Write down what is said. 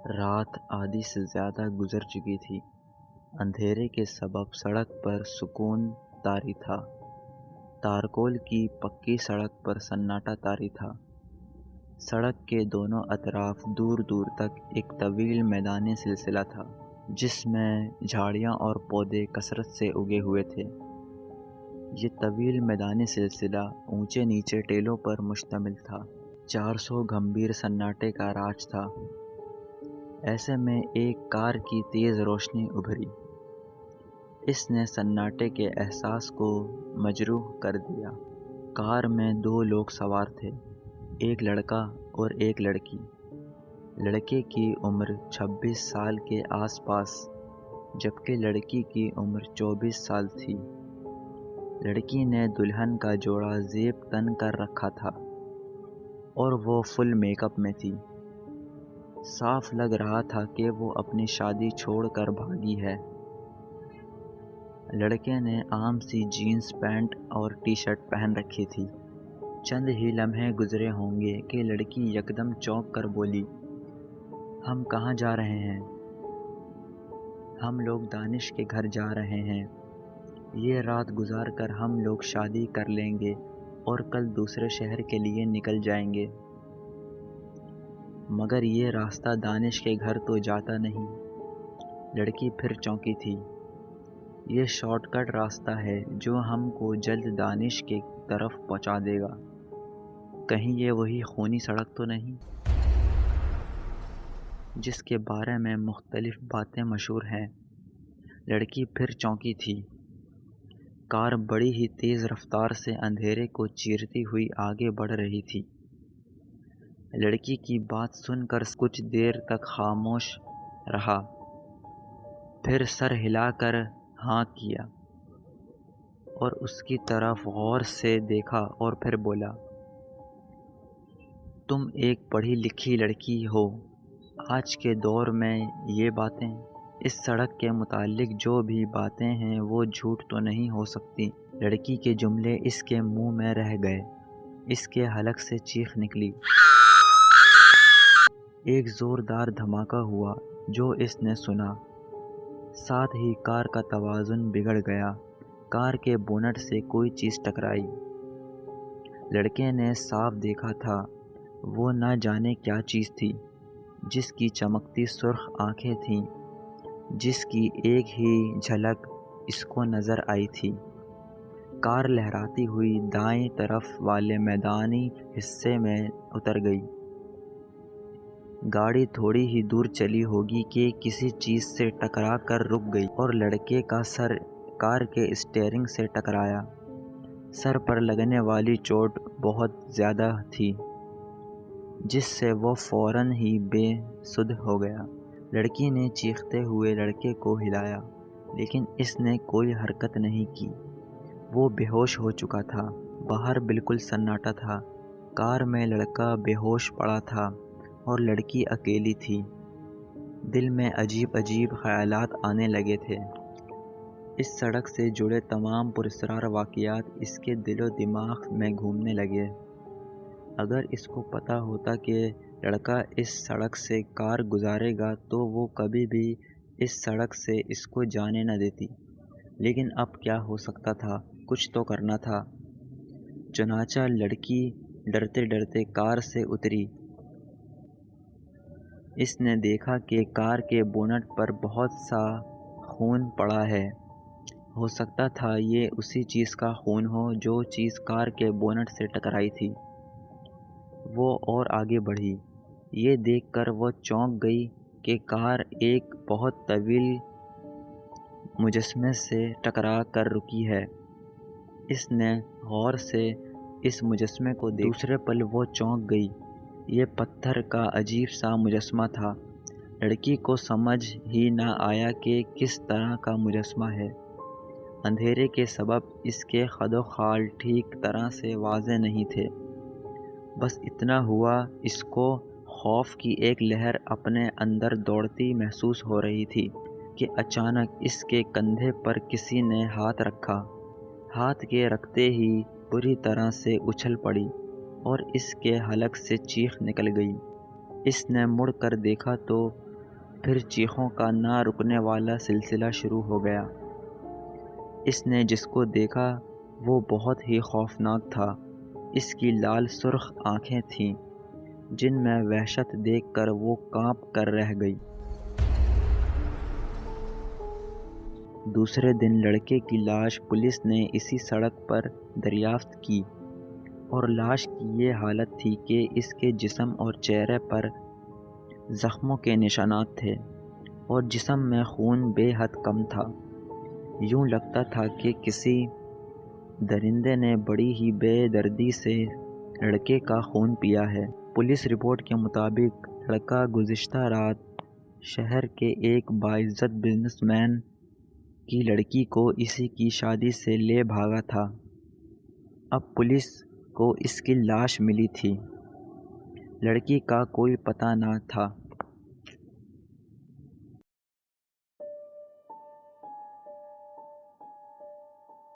رات آدھی سے زیادہ گزر چکی تھی۔ اندھیرے کے سبب سڑک پر سکون طاری تھا۔ تارکول کی پکی سڑک پر سناٹا طاری تھا۔ سڑک کے دونوں اطراف دور دور تک ایک طویل میدانی سلسلہ تھا جس میں جھاڑیاں اور پودے کثرت سے اگے ہوئے تھے۔ یہ طویل میدانی سلسلہ اونچے نیچے ٹیلوں پر مشتمل تھا۔ 400 گھمبیر سناٹے کا راج تھا۔ ایسے میں ایک کار کی تیز روشنی ابھری۔ اس نے سناٹے کے احساس کو مجروح کر دیا۔ کار میں 2 لوگ سوار تھے، ایک لڑکا اور ایک لڑکی۔ لڑکے کی عمر 26 سال کے آس پاس جبکہ لڑکی کی عمر 24 سال تھی۔ لڑکی نے دلہن کا جوڑا زیب تن کر رکھا تھا اور وہ فل میک اپ میں تھی۔ صاف لگ رہا تھا کہ وہ اپنی شادی چھوڑ کر بھاگی ہے۔ لڑکے نے عام سی جینز پینٹ اور ٹی شرٹ پہن رکھی تھی۔ چند ہی لمحے گزرے ہوں گے کہ لڑکی یکدم چونک کر بولی، ہم کہاں جا رہے ہیں؟ ہم لوگ دانش کے گھر جا رہے ہیں۔ یہ رات گزار کر ہم لوگ شادی کر لیں گے اور کل دوسرے شہر کے لیے نکل جائیں گے۔ مگر یہ راستہ دانش کے گھر تو جاتا نہیں۔ لڑکی پھر چونکی تھی۔ یہ شارٹ کٹ راستہ ہے جو ہم کو جلد دانش کے طرف پہنچا دے گا۔ کہیں یہ وہی خونی سڑک تو نہیں جس کے بارے میں مختلف باتیں مشہور ہیں؟ لڑکی پھر چونکی تھی۔ کار بڑی ہی تیز رفتار سے اندھیرے کو چیرتی ہوئی آگے بڑھ رہی تھی۔ لڑکی کی بات سن کر کچھ دیر تک خاموش رہا، پھر سر ہلا کر ہاں کیا اور اس کی طرف غور سے دیکھا اور پھر بولا، تم ایک پڑھی لکھی لڑکی ہو۔ آج کے دور میں یہ باتیں، اس سڑک کے متعلق جو بھی باتیں ہیں وہ جھوٹ تو نہیں ہو سکتی۔ لڑکی کے جملے اس کے منہ میں رہ گئے۔ اس کے حلق سے چیخ نکلی۔ ایک زوردار دھماکہ ہوا جو اس نے سنا۔ ساتھ ہی کار کا توازن بگڑ گیا۔ کار کے بونٹ سے کوئی چیز ٹکرائی۔ لڑکے نے صاف دیکھا تھا، وہ نہ جانے کیا چیز تھی جس کی چمکتی سرخ آنکھیں تھیں، جس کی ایک ہی جھلک اس کو نظر آئی تھی۔ کار لہراتی ہوئی دائیں طرف والے میدانی حصے میں اتر گئی۔ گاڑی تھوڑی ہی دور چلی ہوگی کہ کسی چیز سے ٹکرا کر رک گئی اور لڑکے کا سر کار کے اسٹیئرنگ سے ٹکرایا۔ سر پر لگنے والی چوٹ بہت زیادہ تھی جس سے وہ فوراً ہی بے سدھ ہو گیا۔ لڑکی نے چیختے ہوئے لڑکے کو ہلایا لیکن اس نے کوئی حرکت نہیں کی۔ وہ بے ہوش ہو چکا تھا۔ باہر بالکل سناٹا تھا۔ کار میں لڑکا بے ہوش پڑا تھا اور لڑکی اکیلی تھی۔ دل میں عجیب عجیب خیالات آنے لگے تھے۔ اس سڑک سے جڑے تمام پراسرار واقعات اس کے دل و دماغ میں گھومنے لگے۔ اگر اس کو پتہ ہوتا کہ لڑکا اس سڑک سے کار گزارے گا تو وہ کبھی بھی اس سڑک سے اس کو جانے نہ دیتی، لیکن اب کیا ہو سکتا تھا؟ کچھ تو کرنا تھا۔ چنانچہ لڑکی ڈرتے ڈرتے کار سے اتری۔ اس نے دیکھا کہ کار کے بونٹ پر بہت سا خون پڑا ہے۔ ہو سکتا تھا یہ اسی چیز کا خون ہو جو چیز کار کے بونٹ سے ٹکرائی تھی۔ وہ اور آگے بڑھی۔ یہ دیکھ کر وہ چونک گئی کہ کار ایک بہت طویل مجسمے سے ٹکرا کر رکی ہے۔ اس نے غور سے اس مجسمے کو دیکھا۔ دوسرے پل وہ چونک گئی۔ یہ پتھر کا عجیب سا مجسمہ تھا۔ لڑکی کو سمجھ ہی نہ آیا کہ کس طرح کا مجسمہ ہے۔ اندھیرے کے سبب اس کے خد و خال ٹھیک طرح سے واضح نہیں تھے۔ بس اتنا ہوا، اس کو خوف کی ایک لہر اپنے اندر دوڑتی محسوس ہو رہی تھی کہ اچانک اس کے کندھے پر کسی نے ہاتھ رکھا۔ ہاتھ کے رکھتے ہی بری طرح سے اچھل پڑی اور اس کے حلق سے چیخ نکل گئی۔ اس نے مڑ کر دیکھا تو پھر چیخوں کا نہ رکنے والا سلسلہ شروع ہو گیا۔ اس نے جس کو دیکھا وہ بہت ہی خوفناک تھا۔ اس کی لال سرخ آنکھیں تھیں جن میں وحشت دیکھ کر وہ کانپ کر رہ گئی۔ دوسرے دن لڑکے کی لاش پولیس نے اسی سڑک پر دریافت کی اور لاش کی یہ حالت تھی کہ اس کے جسم اور چہرے پر زخموں کے نشانات تھے اور جسم میں خون بے حد کم تھا۔ یوں لگتا تھا کہ کسی درندے نے بڑی ہی بے دردی سے لڑکے کا خون پیا ہے۔ پولیس رپورٹ کے مطابق لڑکا گزشتہ رات شہر کے ایک باعزت بزنس مین کی لڑکی کو اسی کی شادی سے لے بھاگا تھا۔ اب پولیس کو اس کی لاش ملی تھی۔ لڑکی کا کوئی پتہ نہ تھا۔